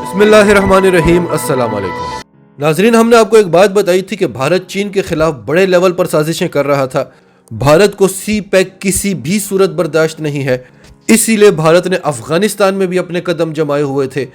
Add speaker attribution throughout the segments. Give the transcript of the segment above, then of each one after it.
Speaker 1: बिस्मिल्लाहिर्रहमानिर्रहीम अस्सलाम वालेकुम। नाजरीन, हमने आपको एक बात बताई थी कि भारत चीन के खिलाफ बड़े लेवल पर साजिशें कर रहा था। भारत को सी पैक किसी भी सूरत बर्दाश्त नहीं है, इसीलिए भारत ने अफगानिस्तान में भी अपने कदम जमाए हुए थे।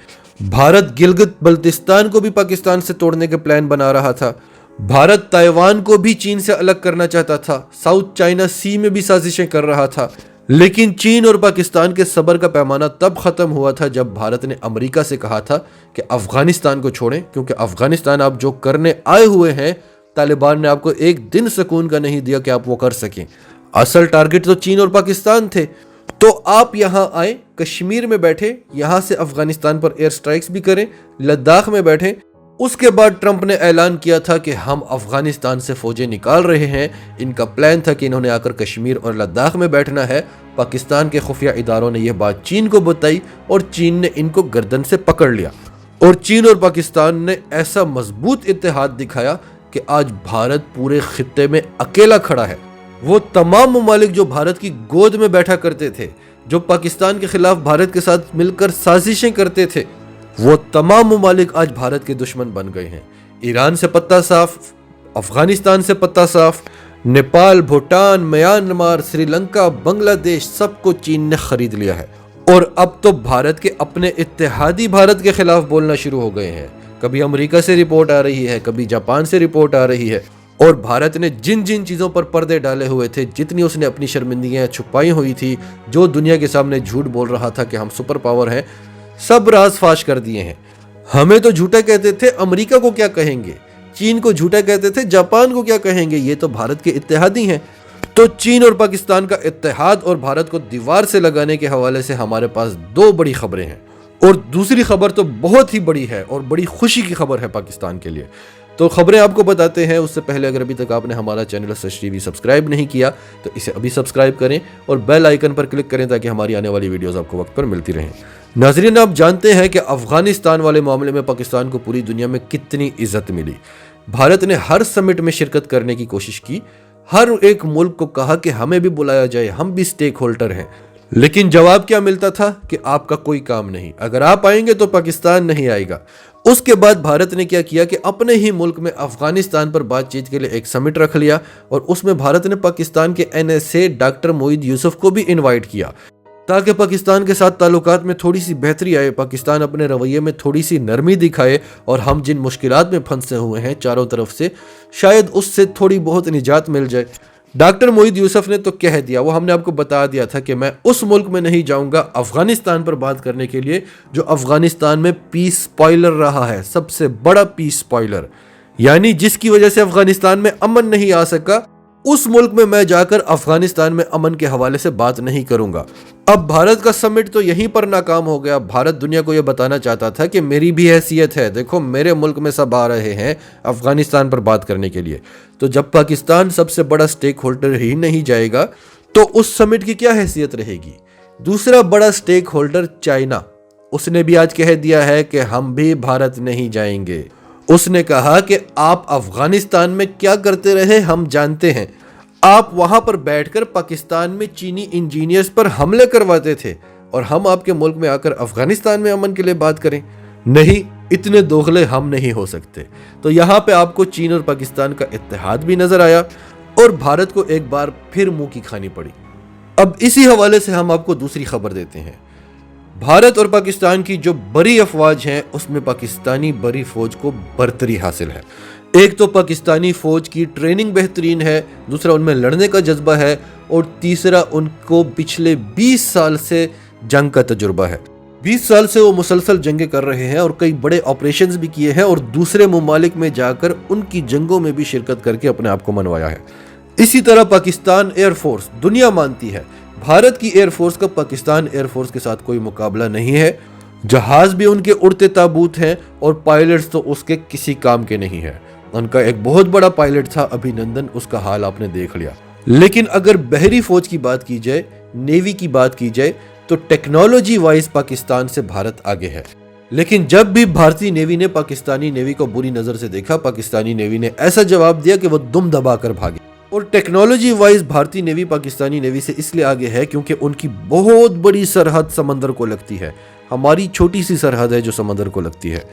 Speaker 1: भारत गिलगित बल्तिस्तान को भी पाकिस्तान से तोड़ने के प्लान बना रहा था। भारत ताइवान को भी चीन से अलग करना चाहता था। साउथ चाइना सी में भी साजिशें कर रहा था। लेकिन चीन और पाकिस्तान के सब्र का पैमाना तब खत्म हुआ था जब भारत ने अमेरिका से कहा था कि अफगानिस्तान को छोड़ें, क्योंकि अफगानिस्तान आप जो करने आए हुए हैं, तालिबान ने आपको एक दिन सुकून का नहीं दिया कि आप वो कर सकें। असल टारगेट तो चीन और पाकिस्तान थे। तो आप यहाँ आए, कश्मीर में बैठे, यहाँ से अफगानिस्तान पर एयर स्ट्राइक्स भी करें, लद्दाख में बैठे। उसके बाद ट्रंप ने ऐलान किया था कि हम अफगानिस्तान से फौजें निकाल रहे हैं। इनका प्लान था कि इन्होंने आकर कश्मीर और लद्दाख में बैठना है। पाकिस्तान के खुफिया इदारों ने यह बात चीन को बताई और चीन ने इनको गर्दन से पकड़ लिया। और चीन और पाकिस्तान ने ऐसा मजबूत इत्तेहाद दिखाया कि आज भारत पूरे खित्ते में अकेला खड़ा है। वो तमाम ममालिक जो भारत की गोद में बैठा करते थे, जो पाकिस्तान के खिलाफ भारत के साथ मिलकर साजिशें करते थे, वो तमाम ममालिक आज भारत के दुश्मन बन गए हैं। ईरान से पत्ता साफ, अफगानिस्तान से पत्ता साफ, नेपाल, भूटान, म्यांमार, श्रीलंका, बांग्लादेश, सबको चीन ने खरीद लिया है। और अब तो भारत के अपने इत्तेहादी भारत के खिलाफ बोलना शुरू हो गए हैं। कभी अमेरिका से रिपोर्ट आ रही है, कभी जापान से रिपोर्ट आ रही है। और भारत ने जिन जिन चीज़ों पर पर्दे डाले हुए थे, जितनी उसने अपनी शर्मिंदगियाँ छुपाई हुई थी, जो दुनिया के सामने झूठ बोल रहा था कि हम सुपर पावर हैं, सब राज फाश कर दिए हैं। हमें तो झूठा कहते थे, अमेरिका को क्या कहेंगे, चीन को झूठा कहते थे, जापान को क्या कहेंगे, ये तो भारत के इत्तेहादी हैं। तो चीन और पाकिस्तान का इत्तेहाद और भारत को दीवार से लगाने के हवाले से हमारे पास दो बड़ी खबरें हैं। और दूसरी खबर तो बहुत ही बड़ी है और बड़ी खुशी की खबर है पाकिस्तान के लिए। तो खबरें आपको बताते हैं। उससे पहले अगर अभी तक आपने हमारा चैनल सच टीवी सब्सक्राइब नहीं किया तो इसे अभी सब्सक्राइब करें और बेल आइकन पर क्लिक करें ताकि हमारी आने वाली वीडियोस आपको वक्त पर मिलती रहें। नाज़रीन, आप जानते हैं कि अफगानिस्तान वाले मामले में पाकिस्तान को पूरी दुनिया में कितनी इज्जत मिली। भारत ने हर समिट में शिरकत करने की कोशिश की। हर एक मुल्क को कहा कि हमें भी बुलाया जाए, हम भी स्टेक होल्डर हैं। लेकिन जवाब क्या मिलता था कि आपका कोई काम नहीं, अगर आप आएंगे तो पाकिस्तान नहीं आएगा। उसके बाद भारत ने क्या किया कि अपने ही मुल्क में अफगानिस्तान पर बातचीत के लिए एक समिट रख लिया और उसमें भारत ने पाकिस्तान के NSA डॉक्टर मोईद यूसुफ को भी इनवाइट किया ताकि पाकिस्तान के साथ ताल्लुकात में थोड़ी सी बेहतरी आए, पाकिस्तान अपने रवैये में थोड़ी सी नरमी दिखाए और हम जिन मुश्किलात में फंसे हुए हैं चारों तरफ से, शायद उससे थोड़ी बहुत निजात मिल जाए। डॉक्टर मोईद यूसुफ ने तो कह दिया, वो हमने आपको बता दिया था कि मैं उस मुल्क में नहीं जाऊंगा अफगानिस्तान पर बात करने के लिए जो अफगानिस्तान में पीस स्पॉइलर रहा है, सबसे बड़ा पीस स्पॉइलर, यानी जिसकी वजह से अफगानिस्तान में अमन नहीं आ सका। उस मुल्क में मैं जाकर अफगानिस्तान में अमन के हवाले से बात नहीं करूंगा। अब भारत का समिट तो यहीं पर नाकाम हो गया। भारत दुनिया को यह बताना चाहता था कि मेरी भी हैसियत है, देखो मेरे मुल्क में सब आ रहे हैं अफगानिस्तान पर बात करने के लिए। तो जब पाकिस्तान सबसे बड़ा स्टेक होल्डर ही नहीं जाएगा तो उस समिट की क्या हैसियत रहेगी। दूसरा बड़ा स्टेक होल्डर चाइना, उसने भी आज कह दिया है कि हम भी भारत नहीं जाएंगे। उसने कहा कि आप अफगानिस्तान में क्या करते रहे हम जानते हैं, आप वहां पर बैठकर पाकिस्तान में चीनी इंजीनियर्स पर हमले करवाते थे और हम आपके मुल्क में आकर अफगानिस्तान में अमन के लिए बात करें। नहीं, इतने दोगले हम नहीं हो सकते। तो यहाँ पे आपको चीन और पाकिस्तान का इत्तेहाद भी नजर आया और भारत को एक बार फिर मुंह की खानी पड़ी। अब इसी हवाले से हम आपको दूसरी खबर देते हैं। भारत और पाकिस्तान की जो बड़ी अफवाज हैं उसमें पाकिस्तानी बड़ी फौज को बरतरी हासिल है। एक तो पाकिस्तानी फौज की ट्रेनिंग बेहतरीन है, दूसरा उनमें लड़ने का जज्बा है और तीसरा उनको पिछले 20 साल से जंग का तजुर्बा है। 20 साल से वो मुसलसल जंगें कर रहे हैं और कई बड़े ऑपरेशंस भी किए हैं और दूसरे ममालिक में जाकर उनकी जंगों में भी शिरकत करके अपने आप को मनवाया है। इसी तरह पाकिस्तान एयरफोर्स, दुनिया मानती है भारत की एयरफोर्स का पाकिस्तान एयरफोर्स के साथ कोई मुकाबला नहीं है। जहाज भी उनके उड़ते ताबूत हैं और पायलट्स तो उसके किसी काम के नहीं है। उनका एक बहुत बड़ा पायलट था अभिनंदन, उसका हाल आपने देख लिया। लेकिन अगर बहरी फौज की बात की जाए, नेवी की बात की जाए, तो टेक्नोलॉजी वाइज पाकिस्तान से भारत आगे है। लेकिन जब भी भारतीय नेवी ने पाकिस्तानी नेवी को बुरी नजर से देखा, पाकिस्तानी नेवी ने ऐसा जवाब दिया कि वो दुम दबाकर भागे। और टेक्नोलॉजी वाइज भारतीय नेवी पाकिस्तानी नेवी से इसलिए आगे है क्योंकि उनकी बहुत बड़ी सरहद समंदर को लगती है। हमारी छोटी सी सरहद है जो समंदर को लगती है।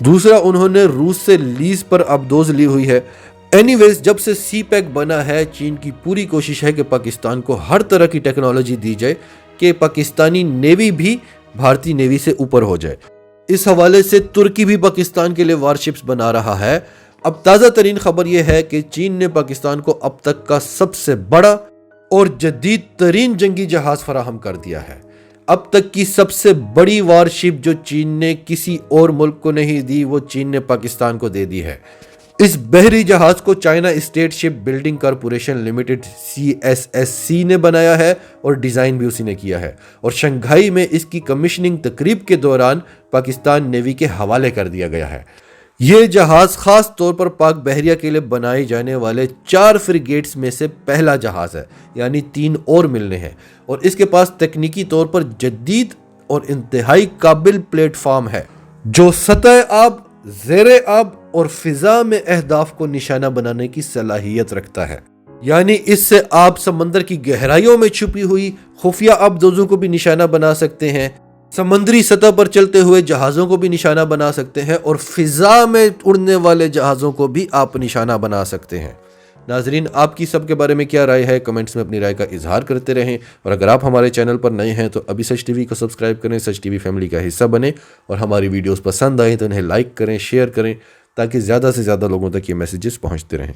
Speaker 1: दूसरा, उन्होंने रूस से लीज पर अबदोज ली हुई है। एनीवेज, जब से सी पैक बना है, चीन की पूरी कोशिश है कि पाकिस्तान को हर तरह की टेक्नोलॉजी दी जाए कि पाकिस्तानी नेवी भी भारतीय नेवी से ऊपर हो जाए। इस हवाले से तुर्की भी पाकिस्तान के लिए वारशिप्स बना रहा है। अब ताज़ा तरीन खबर यह है कि चीन ने पाकिस्तान को अब तक का सबसे बड़ा और जदीद तरीन जंगी जहाज फराहम कर दिया है। अब तक की सबसे बड़ी वारशिप जो चीन ने किसी और मुल्क को नहीं दी, वो चीन ने पाकिस्तान को दे दी है। इस बहरी जहाज को China state ship building corporation limited CSSC ने बनाया है और डिज़ाइन भी उसी ने किया है, और शंघाई में इसकी कमीशनिंग तकरीब के दौरान पाकिस्तान नेवी के हवाले कर दिया गया है। ये जहाज खास तौर पर पाक बहरिया के लिए बनाए जाने वाले 4 फ्रिगेट्स में से पहला जहाज है, यानी 3 और मिलने हैं, और इसके पास तकनीकी तौर पर जदीद और इंतहाई काबिल प्लेटफॉर्म है जो सतह आब, ज़ेरे आब और फिजा में अहदाफ को निशाना बनाने की सलाहियत रखता है। यानी इससे आप समंदर की गहराइयों में छुपी हुई खुफिया आबदोजों को भी निशाना बना सकते हैं, समंदरी सतह पर चलते हुए जहाज़ों को भी निशाना बना सकते हैं, और फिजा में उड़ने वाले जहाज़ों को भी आप निशाना बना सकते हैं। नाजरीन, आपकी सब के बारे में क्या राय है? कमेंट्स में अपनी राय का इजहार करते रहें, और अगर आप हमारे चैनल पर नए हैं तो अभी सच टीवी को सब्सक्राइब करें, सच टीवी फैमिली का हिस्सा बने, और हमारी वीडियोस पसंद आए तो उन्हें लाइक करें, शेयर करें, ताकि ज़्यादा से ज़्यादा लोगों तक ये मैसेजेस पहुँचते रहें।